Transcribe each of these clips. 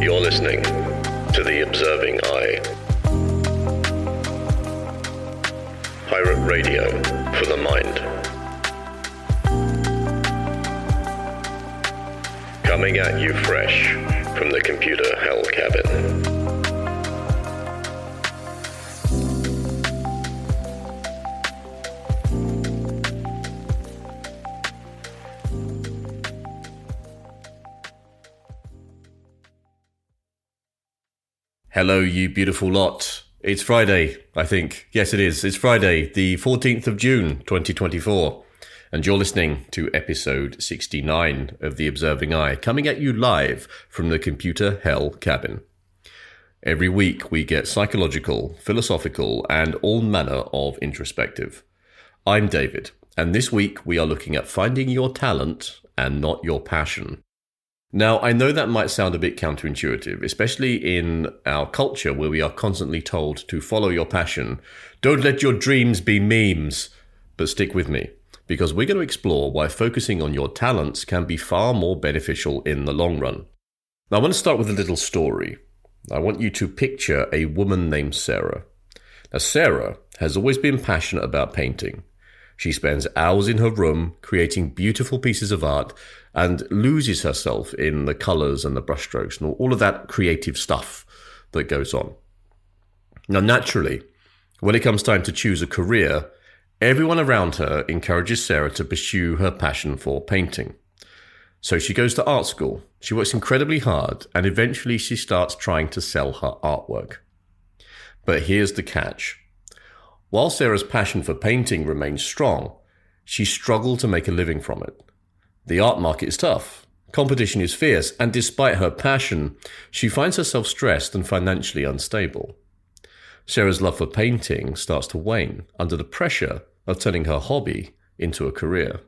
You're listening to The Observing Eye. Pirate radio for the mind. Coming at you fresh from the computer hell cabin. Hello, you beautiful lot. It's Friday, I think. Yes, it is. It's Friday, the 14th of June, 2024. And you're listening to episode 69 of The Observing Eye, coming at you live from the computer hell cabin. Every week we get psychological, philosophical, and all manner of introspective. I'm David, and this week we are looking at finding your talent and not your passion. Now, I know that might sound a bit counterintuitive, especially in our culture where we are constantly told to follow your passion. Don't let your dreams be memes. But stick with me, because we're going to explore why focusing on your talents can be far more beneficial in the long run. Now, I want to start with a little story. I want you to picture a woman named Sarah. Now, Sarah has always been passionate about painting. She spends hours in her room creating beautiful pieces of art and loses herself in the colors and the brushstrokes and all of that creative stuff that goes on. Now, naturally, when it comes time to choose a career, everyone around her encourages Sarah to pursue her passion for painting. So she goes to art school, she works incredibly hard, and eventually she starts trying to sell her artwork. But here's the catch. While Sarah's passion for painting remains strong, she struggled to make a living from it. The art market is tough, competition is fierce, and despite her passion, she finds herself stressed and financially unstable. Sarah's love for painting starts to wane under the pressure of turning her hobby into a career.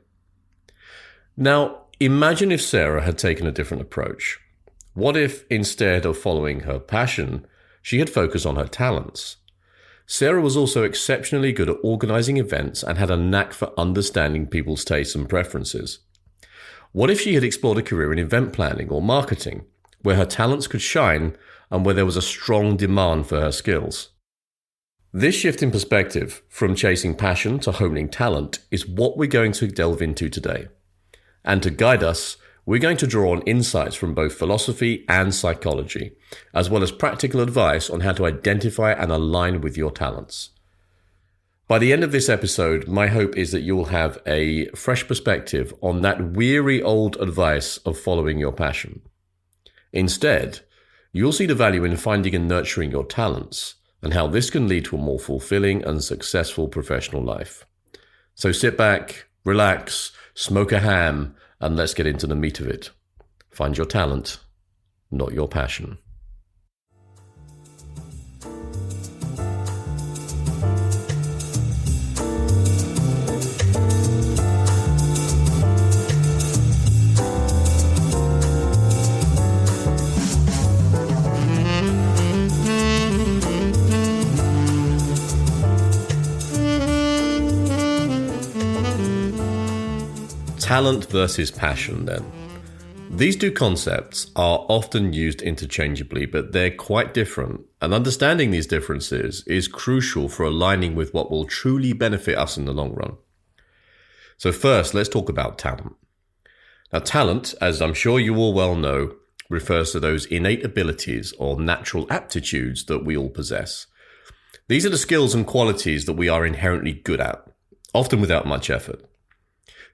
Now, imagine if Sarah had taken a different approach. What if, instead of following her passion, she had focused on her talents? Sarah was also exceptionally good at organizing events and had a knack for understanding people's tastes and preferences. What if she had explored a career in event planning or marketing, where her talents could shine and where there was a strong demand for her skills? This shift in perspective from chasing passion to honing talent is what we're going to delve into today. And to guide us, we're going to draw on insights from both philosophy and psychology, as well as practical advice on how to identify and align with your talents. By the end of this episode, my hope is that you'll have a fresh perspective on that weary old advice of following your passion. Instead, you'll see the value in finding and nurturing your talents and how this can lead to a more fulfilling and successful professional life. So sit back, relax, smoke a ham, and let's get into the meat of it. Find your talent, not your passion. Talent versus passion, then. These two concepts are often used interchangeably, but they're quite different, and understanding these differences is crucial for aligning with what will truly benefit us in the long run. So first, let's talk about talent. Now, talent, as I'm sure you all well know, refers to those innate abilities or natural aptitudes that we all possess. These are the skills and qualities that we are inherently good at, often without much effort.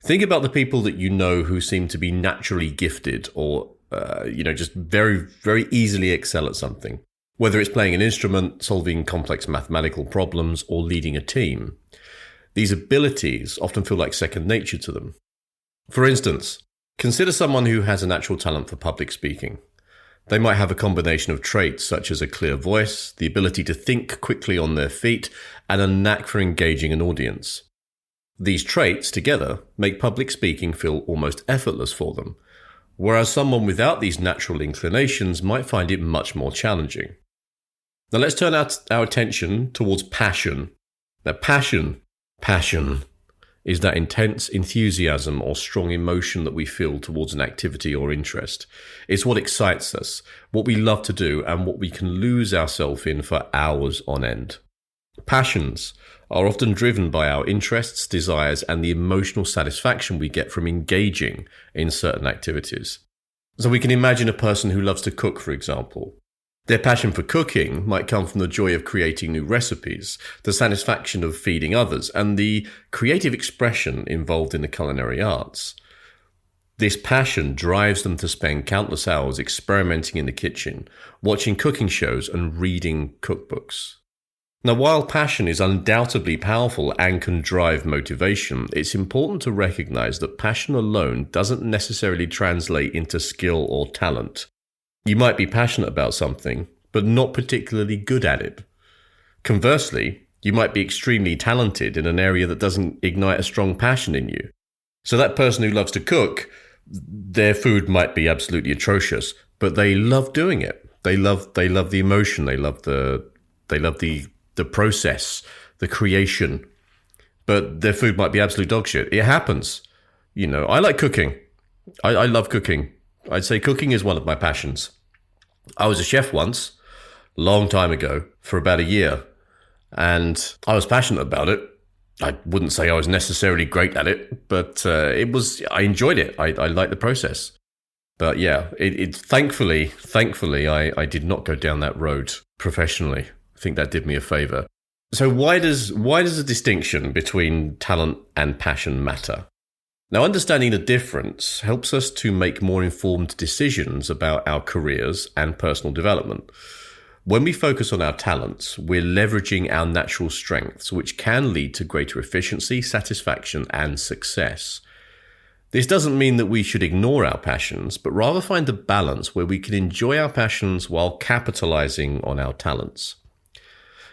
Think about the people that you know who seem to be naturally gifted or, just very, very easily excel at something. Whether it's playing an instrument, solving complex mathematical problems, or leading a team. These abilities often feel like second nature to them. For instance, consider someone who has a natural talent for public speaking. They might have a combination of traits such as a clear voice, the ability to think quickly on their feet, and a knack for engaging an audience. These traits together make public speaking feel almost effortless for them, whereas someone without these natural inclinations might find it much more challenging. Now let's turn our attention towards passion. Now passion is that intense enthusiasm or strong emotion that we feel towards an activity or interest. It's what excites us, what we love to do, and what we can lose ourselves in for hours on end. Passions are often driven by our interests, desires, and the emotional satisfaction we get from engaging in certain activities. So we can imagine a person who loves to cook, for example. Their passion for cooking might come from the joy of creating new recipes, the satisfaction of feeding others, and the creative expression involved in the culinary arts. This passion drives them to spend countless hours experimenting in the kitchen, watching cooking shows, and reading cookbooks. Now, while passion is undoubtedly powerful and can drive motivation, it's important to recognize that passion alone doesn't necessarily translate into skill or talent. You might be passionate about something, but not particularly good at it. Conversely, you might be extremely talented in an area that doesn't ignite a strong passion in you. So that person who loves to cook, their food might be absolutely atrocious, but they love doing it. They love the emotion. They love the process, the creation. But their food might be absolute dog shit. It happens. I like cooking. I love cooking. I'd say cooking is one of my passions. I was a chef once, long time ago, for about a year, and I was passionate about it. I wouldn't say I was necessarily great at it, but I enjoyed it. I liked the process. But yeah, thankfully, I did not go down that road professionally. I think that did me a favor. So why does the distinction between talent and passion matter? Now, understanding the difference helps us to make more informed decisions about our careers and personal development. When we focus on our talents, we're leveraging our natural strengths, which can lead to greater efficiency, satisfaction, and success. This doesn't mean that we should ignore our passions, but rather find a balance where we can enjoy our passions while capitalizing on our talents.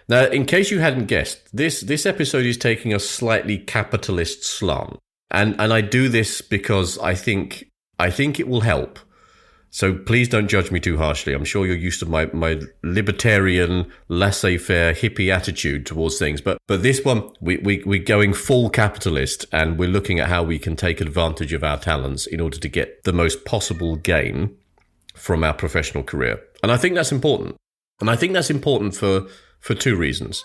Now, in case you hadn't guessed, this episode is taking a slightly capitalist slant. And I do this because I think it will help. So please don't judge me too harshly. I'm sure you're used to my libertarian, laissez-faire, hippie attitude towards things. But this one, we're going full capitalist, and we're looking at how we can take advantage of our talents in order to get the most possible gain from our professional career. And I think that's important. And I think that's important for two reasons.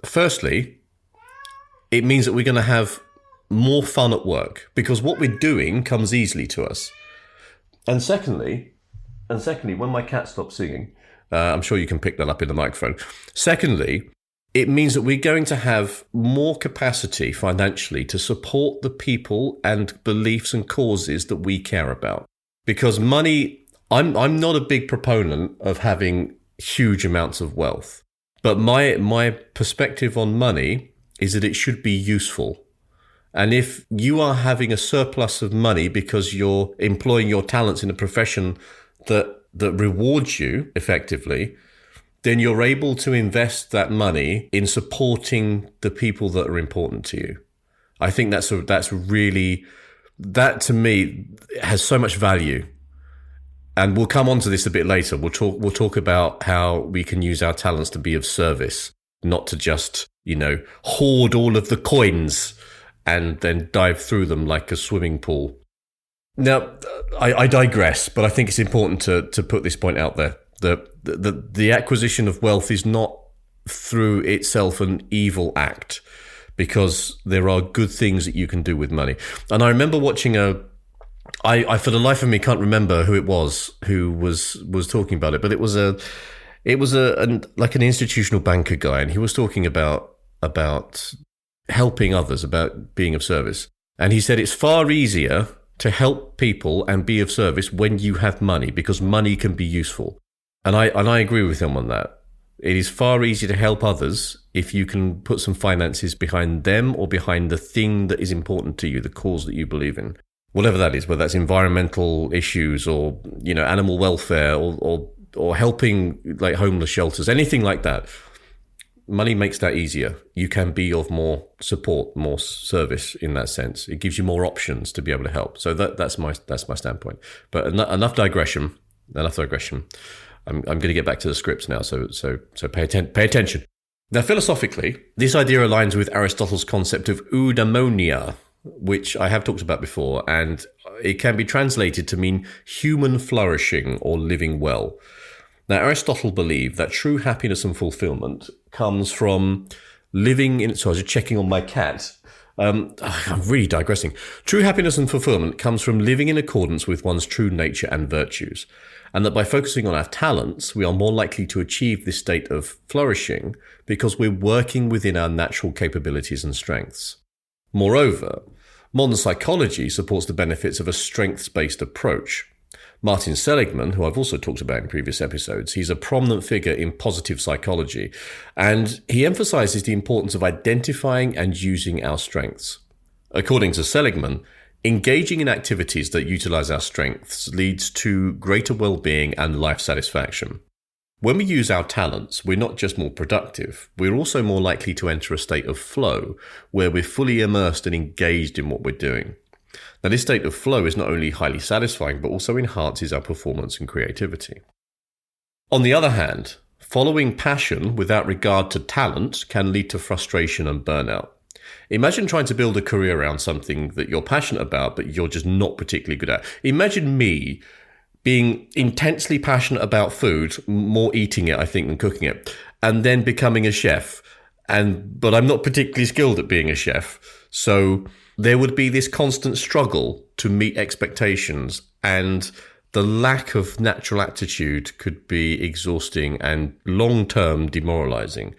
Firstly, it means that we're going to have more fun at work because what we're doing comes easily to us. And secondly, when my cat stops singing, I'm sure you can pick that up in the microphone. Secondly, it means that we're going to have more capacity financially to support the people and beliefs and causes that we care about. Because money, I'm not a big proponent of having huge amounts of wealth, but my perspective on money is that it should be useful. And if you are having a surplus of money because you're employing your talents in a profession that rewards you effectively, then you're able to invest that money in supporting the people that are important to you. I think that to me has so much value. And we'll come on to this a bit later. We'll talk about how we can use our talents to be of service, not to just, hoard all of the coins and then dive through them like a swimming pool. Now, I digress, but I think it's important to put this point out there. The acquisition of wealth is not through itself an evil act, because there are good things that you can do with money. And I remember watching I for the life of me can't remember who it was who was talking about it, but it was like an institutional banker guy, and he was talking about helping others, about being of service. And he said it's far easier to help people and be of service when you have money, because money can be useful. And I agree with him on that. It is far easier to help others if you can put some finances behind them or behind the thing that is important to you, the cause that you believe in. Whatever that is, whether that's environmental issues or, animal welfare or helping like homeless shelters, anything like that. Money makes that easier. You can be of more support, more service in that sense. It gives you more options to be able to help. So that's my standpoint. But enough digression. I'm going to get back to the scripts now. So pay attention. Now, philosophically, this idea aligns with Aristotle's concept of eudaimonia, which I have talked about before, and it can be translated to mean human flourishing or living well. Now, Aristotle believed that true happiness and fulfillment comes from living in... So I was just checking on my cat. I'm really digressing. True happiness and fulfillment comes from living in accordance with one's true nature and virtues, and that by focusing on our talents, we are more likely to achieve this state of flourishing because we're working within our natural capabilities and strengths. Moreover, modern psychology supports the benefits of a strengths-based approach. Martin Seligman, who I've also talked about in previous episodes, he's a prominent figure in positive psychology, and he emphasizes the importance of identifying and using our strengths. According to Seligman, engaging in activities that utilize our strengths leads to greater well-being and life satisfaction. When we use our talents, we're not just more productive, we're also more likely to enter a state of flow, where we're fully immersed and engaged in what we're doing. Now, this state of flow is not only highly satisfying, but also enhances our performance and creativity. On the other hand, following passion without regard to talent can lead to frustration and burnout. Imagine trying to build a career around something that you're passionate about, but you're just not particularly good at. Imagine me being intensely passionate about food, more eating it, I think, than cooking it, and then becoming a chef. But I'm not particularly skilled at being a chef. So there would be this constant struggle to meet expectations, and the lack of natural aptitude could be exhausting and long-term demoralizing.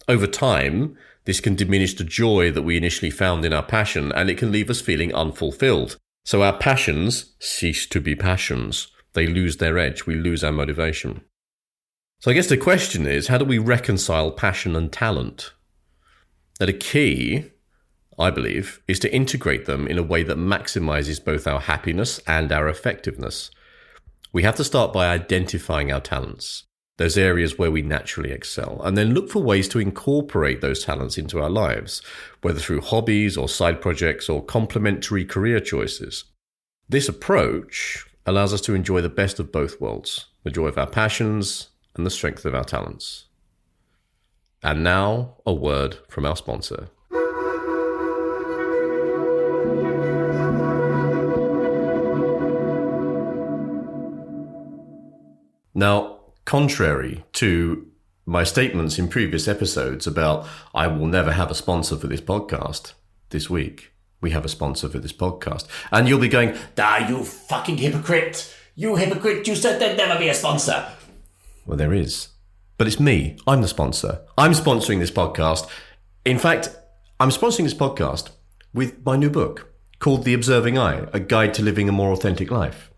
Over time, this can diminish the joy that we initially found in our passion, and it can leave us feeling unfulfilled. So our passions cease to be passions. They lose their edge. We lose our motivation. So I guess the question is, how do we reconcile passion and talent? Now, the key, I believe, is to integrate them in a way that maximizes both our happiness and our effectiveness. We have to start by identifying our talents, those areas where we naturally excel, and then look for ways to incorporate those talents into our lives, whether through hobbies or side projects or complementary career choices. This approach allows us to enjoy the best of both worlds, the joy of our passions and the strength of our talents. And now, a word from our sponsor. Now, contrary to my statements in previous episodes about I will never have a sponsor for this podcast, this week we have a sponsor for this podcast. And you'll be going, you fucking hypocrite! You hypocrite! You said there'd never be a sponsor! Well, there is. But it's me. I'm the sponsor. I'm sponsoring this podcast. In fact, I'm sponsoring this podcast with my new book called The Observing Eye, A Guide to Living a More Authentic Life.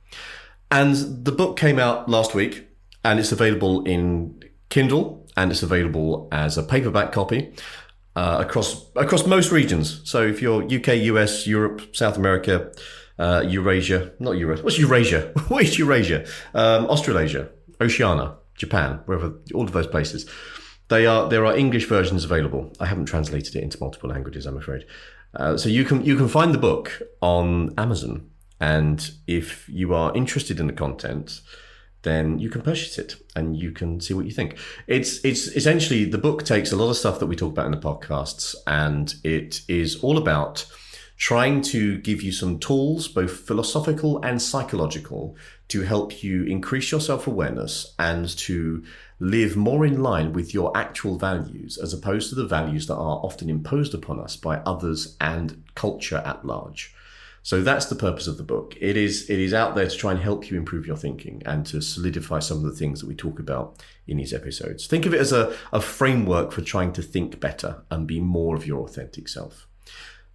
And the book came out last week, and it's available in Kindle, and it's available as a paperback copy across most regions. So if you're UK, US, Europe, South America, Eurasia, not Europe. What's Eurasia? What is Eurasia? Australasia, Oceania, Japan, wherever, all of those places. There are English versions available. I haven't translated it into multiple languages, I'm afraid. So you can find the book on Amazon. And if you are interested in the content, then you can purchase it and you can see what you think. It's essentially, the book takes a lot of stuff that we talk about in the podcasts, and it is all about trying to give you some tools, both philosophical and psychological, to help you increase your self-awareness and to live more in line with your actual values, as opposed to the values that are often imposed upon us by others and culture at large. So that's the purpose of the book. It is out there to try and help you improve your thinking and to solidify some of the things that we talk about in these episodes. Think of it as a framework for trying to think better and be more of your authentic self.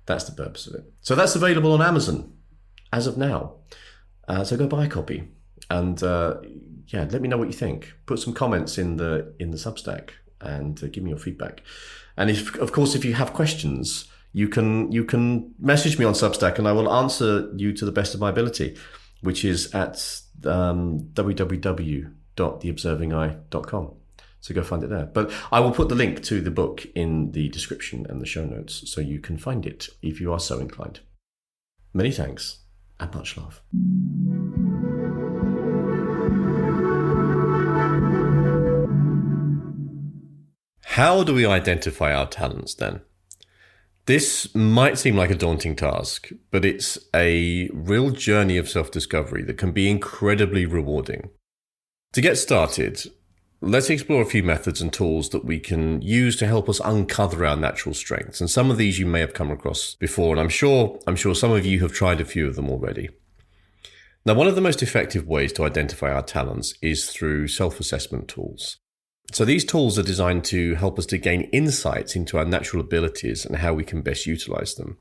That's the purpose of it. So that's available on Amazon as of now. So go buy a copy and let me know what you think. Put some comments in the Substack and give me your feedback. And if you have questions, you can message me on Substack and I will answer you to the best of my ability, which is at www.theobservingeye.com. So go find it there. But I will put the link to the book in the description and the show notes so you can find it if you are so inclined. Many thanks and much love. How do we identify our talents then? This might seem like a daunting task, but it's a real journey of self-discovery that can be incredibly rewarding. To get started, let's explore a few methods and tools that we can use to help us uncover our natural strengths. And some of these you may have come across before, and I'm sure some of you have tried a few of them already. Now, one of the most effective ways to identify our talents is through self-assessment tools. So these tools are designed to help us to gain insights into our natural abilities and how we can best utilize them.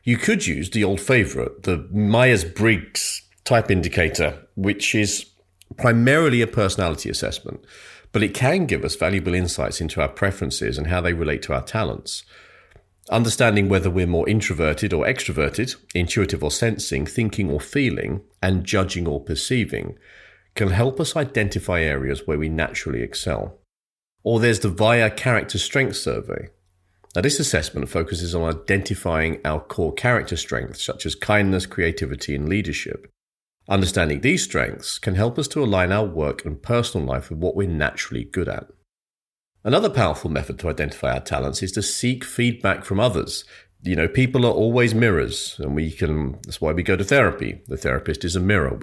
You could use the old favorite, the Myers-Briggs type indicator, which is primarily a personality assessment, but it can give us valuable insights into our preferences and how they relate to our talents. Understanding whether we're more introverted or extroverted, intuitive or sensing, thinking or feeling, and judging or perceiving can help us identify areas where we naturally excel. Or there's the VIA Character Strengths Survey. Now, this assessment focuses on identifying our core character strengths, such as kindness, creativity, and leadership. Understanding these strengths can help us to align our work and personal life with what we're naturally good at. Another powerful method to identify our talents is to seek feedback from others. People are always mirrors, and that's why we go to therapy. The therapist is a mirror.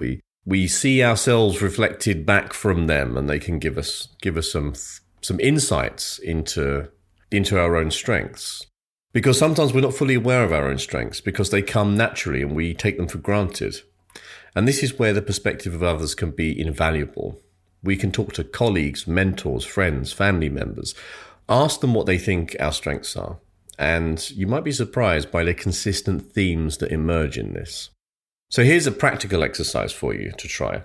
We see ourselves reflected back from them, and they can give us some insights into our own strengths. Because sometimes we're not fully aware of our own strengths because they come naturally and we take them for granted. And this is where the perspective of others can be invaluable. We can talk to colleagues, mentors, friends, family members, ask them what they think our strengths are. And you might be surprised by the consistent themes that emerge in this. So here's a practical exercise for you to try.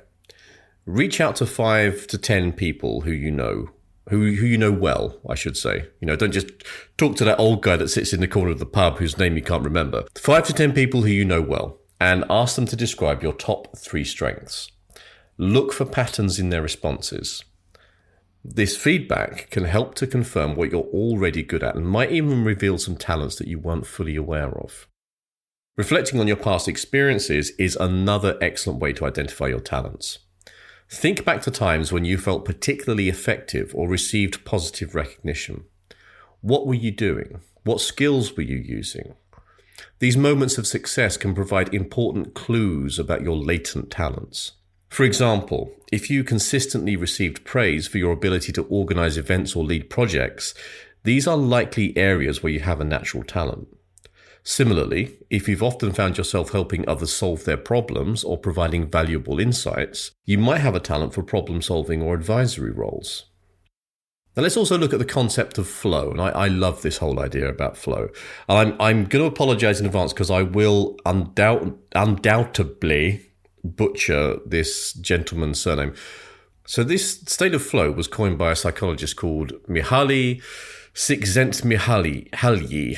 Reach out to 5 to 10 people who you know well, I should say. Don't just talk to that old guy that sits in the corner of the pub whose name you can't remember. 5 to 10 people who you know well, and ask them to describe your top 3 strengths. Look for patterns in their responses. This feedback can help to confirm what you're already good at and might even reveal some talents that you weren't fully aware of. Reflecting on your past experiences is another excellent way to identify your talents. Think back to times when you felt particularly effective or received positive recognition. What were you doing? What skills were you using? These moments of success can provide important clues about your latent talents. For example, if you consistently received praise for your ability to organize events or lead projects, these are likely areas where you have a natural talent. Similarly, if you've often found yourself helping others solve their problems or providing valuable insights, you might have a talent for problem solving or advisory roles. Now let's also look at the concept of flow, and I love this whole idea about flow. I'm going to apologize in advance because I will undoubtedly butcher this gentleman's surname. So this state of flow was coined by a psychologist called Mihaly Csikszentmihalyi,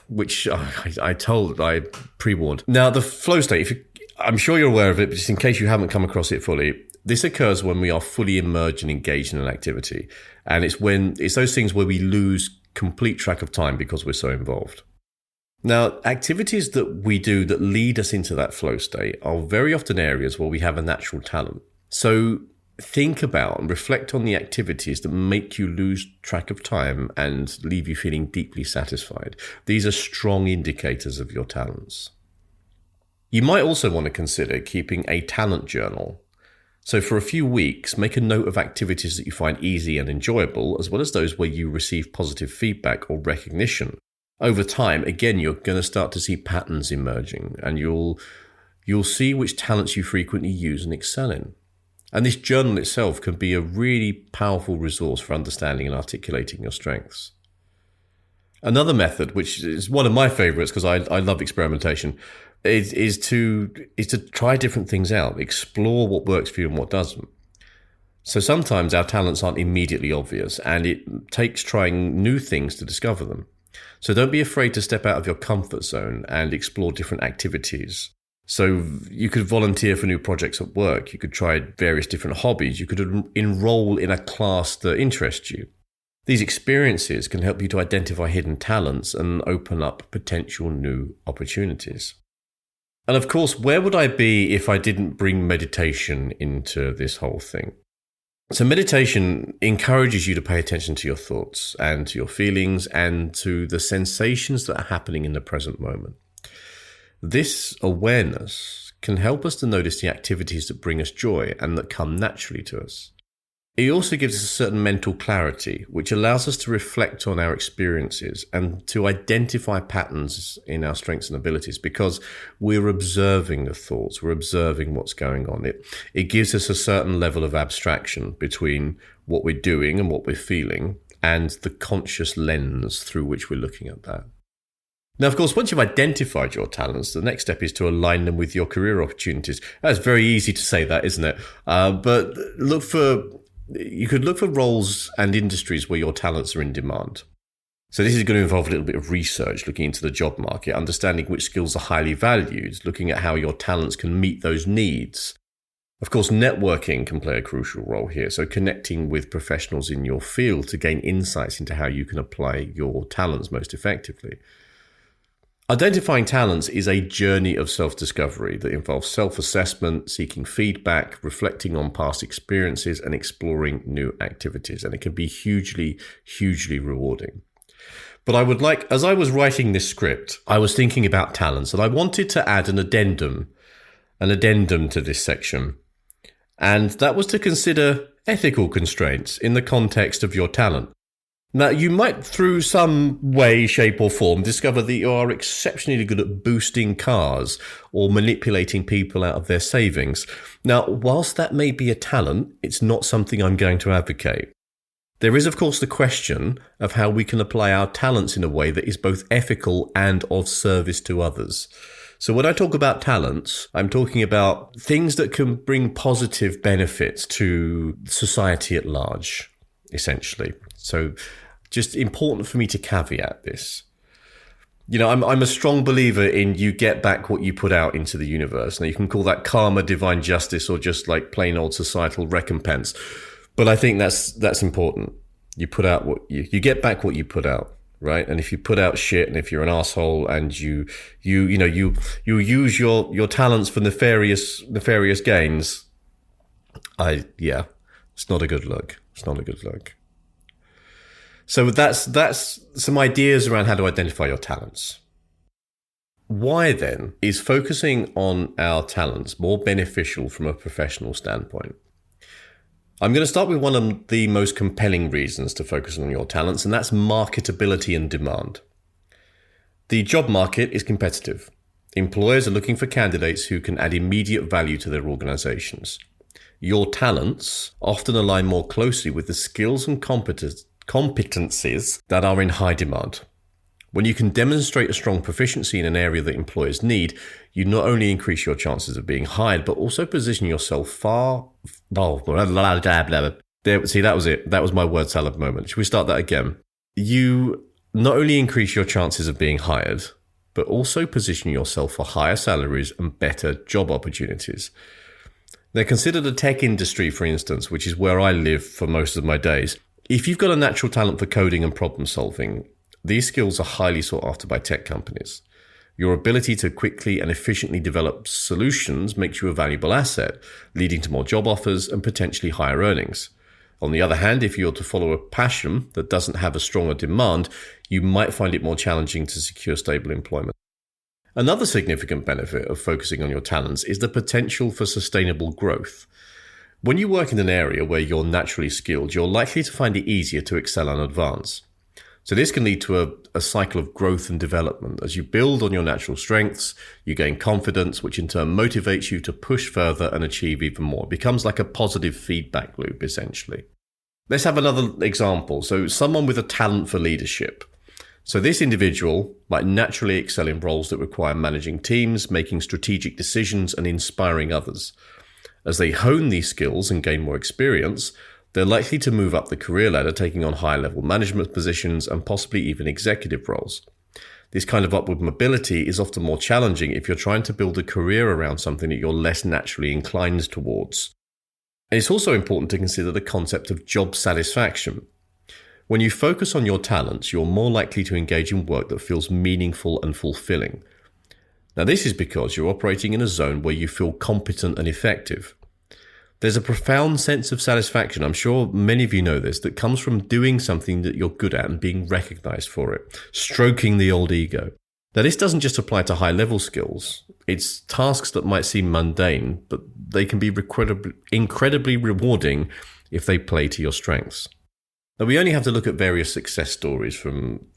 which I pre-warned. Now, the flow state, I'm sure you're aware of it, but just in case you haven't come across it fully, this occurs when we are fully immersed and engaged in an activity. And it's those things where we lose complete track of time because we're so involved. Now, activities that we do that lead us into that flow state are very often areas where we have a natural talent. So think about and reflect on the activities that make you lose track of time and leave you feeling deeply satisfied. These are strong indicators of your talents. You might also want to consider keeping a talent journal. So for a few weeks, make a note of activities that you find easy and enjoyable, as well as those where you receive positive feedback or recognition. Over time, again, you're going to start to see patterns emerging, and you'll see which talents you frequently use and excel in. And this journal itself can be a really powerful resource for understanding and articulating your strengths. Another method, which is one of my favorites because I love experimentation, is to try different things out, explore what works for you and what doesn't. So sometimes our talents aren't immediately obvious, and it takes trying new things to discover them. So don't be afraid to step out of your comfort zone and explore different activities. So you could volunteer for new projects at work. You could try various different hobbies. You could enroll in a class that interests you. These experiences can help you to identify hidden talents and open up potential new opportunities. And of course, where would I be if I didn't bring meditation into this whole thing? So meditation encourages you to pay attention to your thoughts and to your feelings and to the sensations that are happening in the present moment. This awareness can help us to notice the activities that bring us joy and that come naturally to us. It also gives us a certain mental clarity, which allows us to reflect on our experiences and to identify patterns in our strengths and abilities because we're observing the thoughts, we're observing what's going on. It gives us a certain level of abstraction between what we're doing and what we're feeling and the conscious lens through which we're looking at that. Now, of course, once you've identified your talents, the next step is to align them with your career opportunities. That's very easy to say that, isn't it? But you could look for roles and industries where your talents are in demand. So this is going to involve a little bit of research, looking into the job market, understanding which skills are highly valued, looking at how your talents can meet those needs. Of course, networking can play a crucial role here. So connecting with professionals in your field to gain insights into how you can apply your talents most effectively. Identifying talents is a journey of self-discovery that involves self-assessment, seeking feedback, reflecting on past experiences, and exploring new activities. And it can be hugely, hugely rewarding. But as I was writing this script, I was thinking about talents, and I wanted to add an addendum to this section. And that was to consider ethical constraints in the context of your talent. Now, you might, through some way, shape or form, discover that you are exceptionally good at boosting cars or manipulating people out of their savings. Now, whilst that may be a talent, it's not something I'm going to advocate. There is, of course, the question of how we can apply our talents in a way that is both ethical and of service to others. So when I talk about talents, I'm talking about things that can bring positive benefits to society at large, essentially. So just important for me to caveat this. You know, I'm a strong believer in you get back what you put out into the universe. Now, you can call that karma, divine justice, or just like plain old societal recompense. But I think that's important. You put out what you get back what you put out, right? And if you put out shit, and if you're an asshole, and you use your talents for nefarious gains, it's not a good look. It's not a good look. So that's some ideas around how to identify your talents. Why then is focusing on our talents more beneficial from a professional standpoint? I'm going to start with one of the most compelling reasons to focus on your talents, and that's marketability and demand. The job market is competitive. Employers are looking for candidates who can add immediate value to their organizations. Your talents often align more closely with the skills and competencies that are in high demand. When you can demonstrate a strong proficiency in an area that employers need, you not only increase your chances of being hired, but also position yourself See, that was it. That was my word salad moment. Should we start that again? You not only increase your chances of being hired, but also position yourself for higher salaries and better job opportunities. Now, consider the tech industry, for instance, which is where I live for most of my days. If you've got a natural talent for coding and problem solving, these skills are highly sought after by tech companies. Your ability to quickly and efficiently develop solutions makes you a valuable asset, leading to more job offers and potentially higher earnings. On the other hand, if you're to follow a passion that doesn't have a stronger demand, you might find it more challenging to secure stable employment. Another significant benefit of focusing on your talents is the potential for sustainable growth. When you work in an area where you're naturally skilled, you're likely to find it easier to excel and advance. So this can lead to a cycle of growth and development. As you build on your natural strengths, you gain confidence, which in turn motivates you to push further and achieve even more. It becomes like a positive feedback loop, essentially. Let's have another example. So someone with a talent for leadership. So this individual might naturally excel in roles that require managing teams, making strategic decisions, and inspiring others. As they hone these skills and gain more experience, they're likely to move up the career ladder, taking on high-level management positions and possibly even executive roles. This kind of upward mobility is often more challenging if you're trying to build a career around something that you're less naturally inclined towards. And it's also important to consider the concept of job satisfaction. When you focus on your talents, you're more likely to engage in work that feels meaningful and fulfilling. Now, this is because you're operating in a zone where you feel competent and effective. There's a profound sense of satisfaction, I'm sure many of you know this, that comes from doing something that you're good at and being recognized for it, stroking the old ego. Now, this doesn't just apply to high-level skills. It's tasks that might seem mundane, but they can be incredibly rewarding if they play to your strengths. Now, we only have to look at various success stories from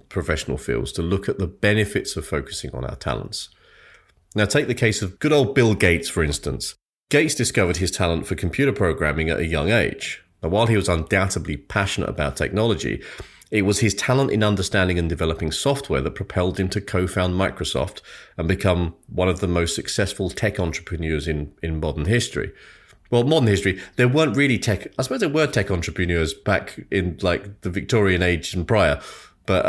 professional fields to look at the benefits of focusing on our talents. Now, take the case of good old Bill Gates, for instance. Gates discovered his talent for computer programming at a young age. Now, while he was undoubtedly passionate about technology, it was his talent in understanding and developing software that propelled him to co-found Microsoft and become one of the most successful tech entrepreneurs in modern history. Well, modern history, there weren't really tech, I suppose there were tech entrepreneurs back in like the Victorian age and prior, but,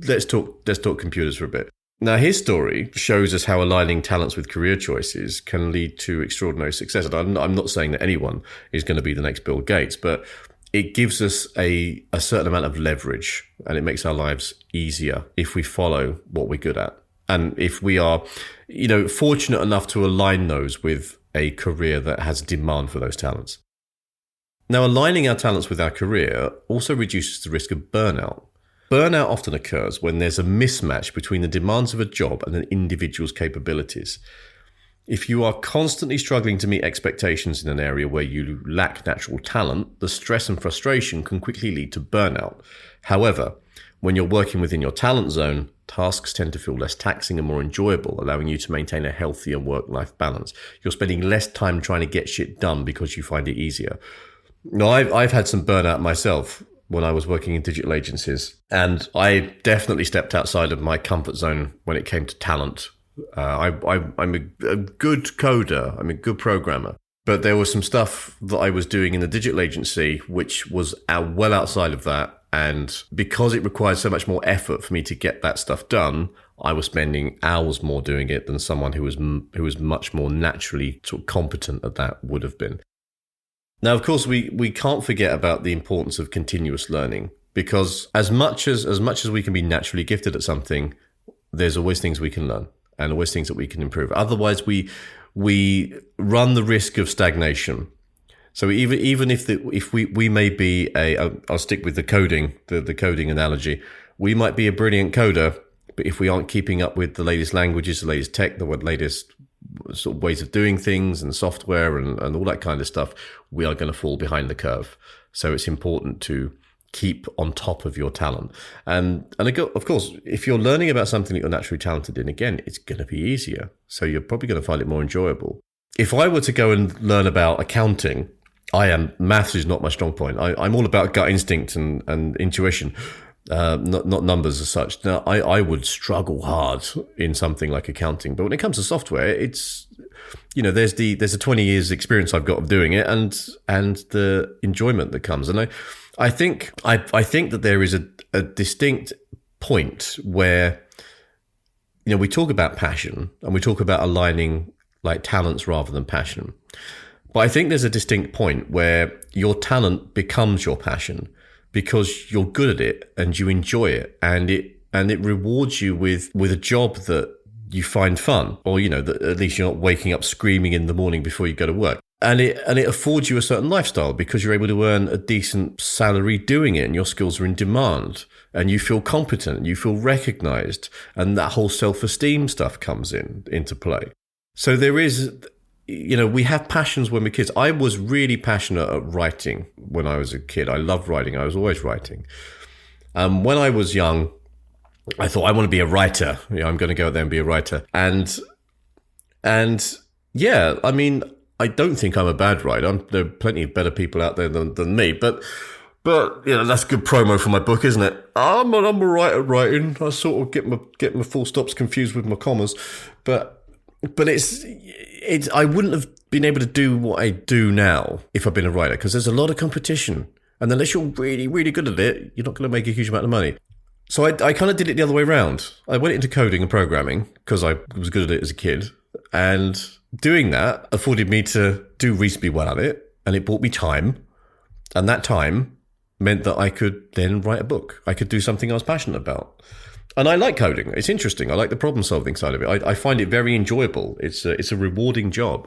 let's talk computers for a bit. Now, his story shows us how aligning talents with career choices can lead to extraordinary success. And I'm not saying that anyone is going to be the next Bill Gates, but it gives us a certain amount of leverage, and it makes our lives easier if we follow what we're good at. And if we are, fortunate enough to align those with a career that has demand for those talents. Now, aligning our talents with our career also reduces the risk of burnout. Burnout often occurs when there's a mismatch between the demands of a job and an individual's capabilities. If you are constantly struggling to meet expectations in an area where you lack natural talent, the stress and frustration can quickly lead to burnout. However, when you're working within your talent zone, tasks tend to feel less taxing and more enjoyable, allowing you to maintain a healthier work-life balance. You're spending less time trying to get shit done because you find it easier. Now, I've had some burnout myself when I was working in digital agencies, and I definitely stepped outside of my comfort zone when it came to talent. I'm a good coder, I'm a good programmer, but there was some stuff that I was doing in the digital agency which was well outside of that, and because it required so much more effort for me to get that stuff done, I was spending hours more doing it than someone who was much more naturally sort of competent at that would have been. Now, of course, we can't forget about the importance of continuous learning, because as much as we can be naturally gifted at something, there's always things we can learn and always things that we can improve. Otherwise, we run the risk of stagnation. So even if we may be I'll stick with the coding analogy. We might be a brilliant coder, but if we aren't keeping up with the latest languages, the latest tech, the latest sort of ways of doing things and software and all that kind of stuff, we are going to fall behind the curve. So it's important to keep on top of your talent. And of course, if you're learning about something that you're naturally talented in, again, it's going to be easier. So you're probably going to find it more enjoyable. If I were to go and learn about accounting, maths is not my strong point. I'm all about gut instinct and intuition. Not numbers as such. Now, I would struggle hard in something like accounting, but when it comes to software, it's, there's a 20 years experience I've got of doing it and the enjoyment that comes. And I think that there is a distinct point where, we talk about passion and we talk about aligning like talents rather than passion. But I think there's a distinct point where your talent becomes your passion, because you're good at it and you enjoy it, and it rewards you with a job that you find fun, or that at least you're not waking up screaming in the morning before you go to work, and it affords you a certain lifestyle because you're able to earn a decent salary doing it, and your skills are in demand, and you feel competent, you feel recognized, and that whole self-esteem stuff comes into play. So there is. We have passions when we're kids. I was really passionate at writing when I was a kid. I loved writing. I was always writing. When I was young, I thought I want to be a writer. I'm going to go out there and be a writer. And yeah, I mean, I don't think I'm a bad writer. There are plenty of better people out there than me. But that's good promo for my book, isn't it? I'm a writer at writing. I sort of get my full stops confused with my commas, but it's I wouldn't have been able to do what I do now if I'd been a writer, because there's a lot of competition, and unless you're really, really good at it, you're not going to make a huge amount of money. So I kind of did it the other way around. I went into coding and programming because I was good at it as a kid, and doing that afforded me to do reasonably well at it, and it bought me time, and that time meant that I could then write a book. I could do something I was passionate about. And I like coding. It's interesting. I like the problem-solving side of it. I find it very enjoyable. It's a rewarding job.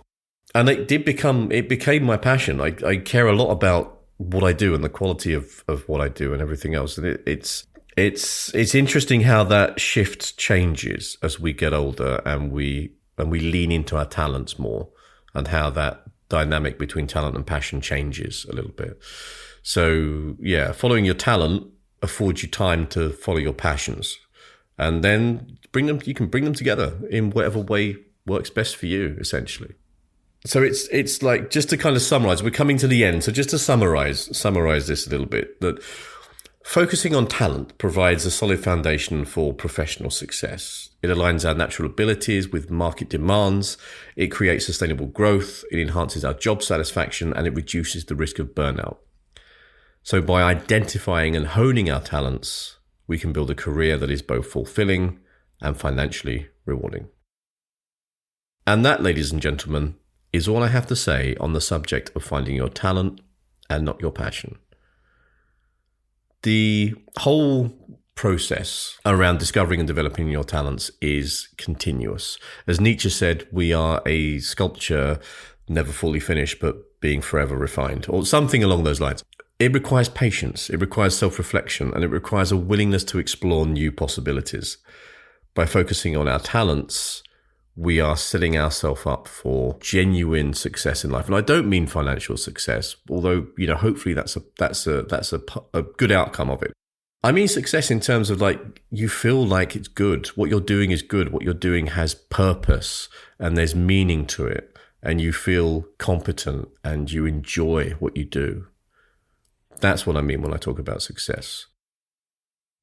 And it became my passion. I care a lot about what I do and the quality of what I do and everything else. And it's interesting how that shift changes as we get older and we lean into our talents more, and how that dynamic between talent and passion changes a little bit. So yeah, following your talent affords you time to follow your passions, and then you can bring them together in whatever way works best for you, essentially. So it's like, just to kind of summarize, we're coming to the end. So just to summarize this a little bit, that focusing on talent provides a solid foundation for professional success. It aligns our natural abilities with market demands. It creates sustainable growth. It enhances our job satisfaction, and it reduces the risk of burnout. So by identifying and honing our talents, we can build a career that is both fulfilling and financially rewarding. And that, ladies and gentlemen, is all I have to say on the subject of finding your talent and not your passion. The whole process around discovering and developing your talents is continuous. As Nietzsche said, we are a sculpture never fully finished, but being forever refined, or something along those lines. It requires patience, it requires self-reflection, and it requires a willingness to explore new possibilities. By focusing on our talents, we are setting ourselves up for genuine success in life. And I don't mean financial success, although, hopefully that's a good outcome of it. I mean success in terms of, like, you feel like it's good. What you're doing is good. What you're doing has purpose and there's meaning to it. And you feel competent and you enjoy what you do. That's what I mean when I talk about success.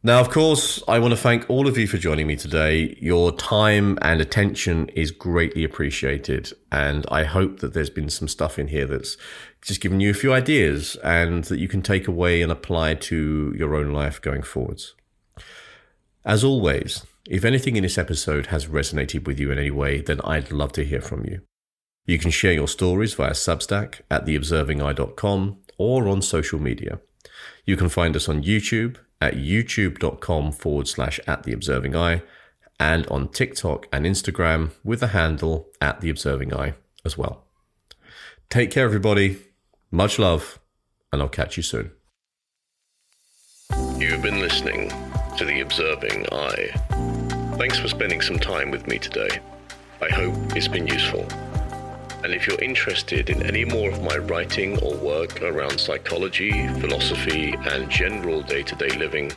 Now, of course, I want to thank all of you for joining me today. Your time and attention is greatly appreciated. And I hope that there's been some stuff in here that's just given you a few ideas and that you can take away and apply to your own life going forwards. As always, if anything in this episode has resonated with you in any way, then I'd love to hear from you. You can share your stories via Substack at theobservingeye.com or on social media. You can find us on YouTube at youtube.com/@theobservingeye and on TikTok and Instagram with the handle @theobservingeye as well. Take care, everybody. Much love, and I'll catch you soon. You've been listening to The Observing Eye. Thanks for spending some time with me today. I hope it's been useful. And if you're interested in any more of my writing or work around psychology, philosophy, and general day-to-day living,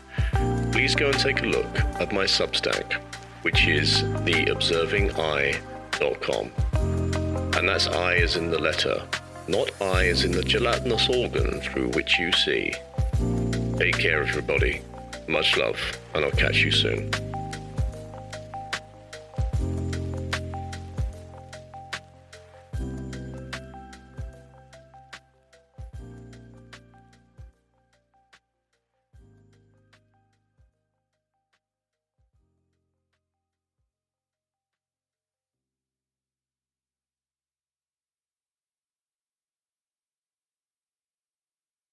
please go and take a look at my Substack, which is theobservingeye.com. And that's I as in the letter, not I as in the gelatinous organ through which you see. Take care, everybody. Much love, and I'll catch you soon.